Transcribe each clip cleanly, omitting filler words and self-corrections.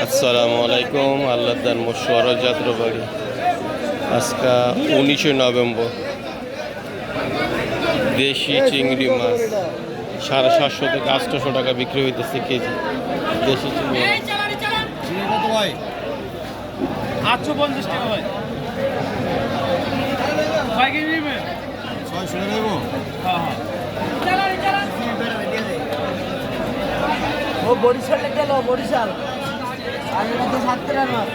আসসালামু আলাইকুম। আল্লাহদার মশওয়ারা যাত্রাবাড়ি আজকে 19 নভেম্বর। দেশি চিংড়ি মাছ 750 থেকে 800 টাকা বিক্রি হইতেছে কেজি। দেশি চিংড়ি মাছ 850 টাকা ভাই। কেজি নেবেন? 600 টাকা দেবো। হ্যাঁ ও বরিশালে গেল, বরিশাল আর এটা তো 7 টাকা মাছ।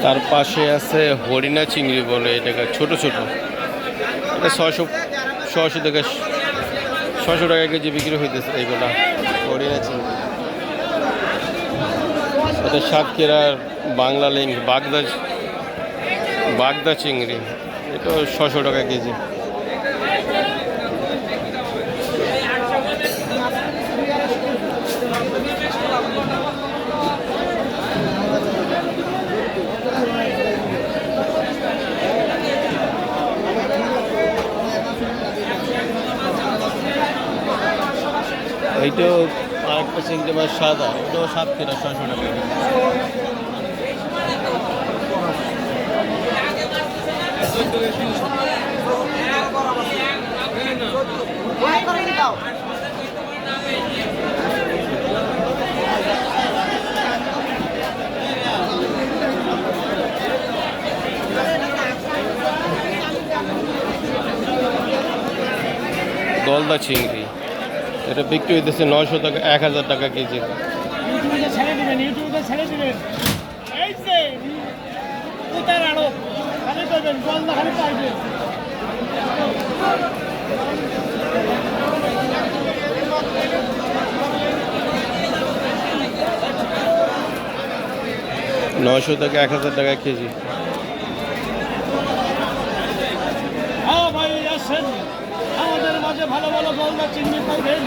তার পাশে আছে হরিণা চিংড়ি বলে, এটাকে ছোট ছোট, এটা 600 থেকে 600 টাকা কেজি বিক্রি হইতেছে। এইগুলা হরিণা চিংড়ি। এটা সাতক্ষীরার বাংলা লিঙ্ক বাগদা চিংড়ি, এটা 600 টাকা কেজি। এইটাও আরেকটা চিংড়ি মাছ সাদা, এটাও সাতক্ষীরা 600 টাকা কেজি। গলদা চিংড়ি, এটা বিক্রি হইতেছে 900 টাকা 1000 টাকা কেজি। ইউটিউবে ছেড়ে দিবেন। এই যে উতার আড়ো খালি করবেন, জল না খালি পাইবেন। নয়শো থেকে 1000 টাকা কেজি। হ্যাঁ ভাই, আসেন আমাদের মাঝে, ভালো ভালো গলদা চিংড়ি পাইবেন।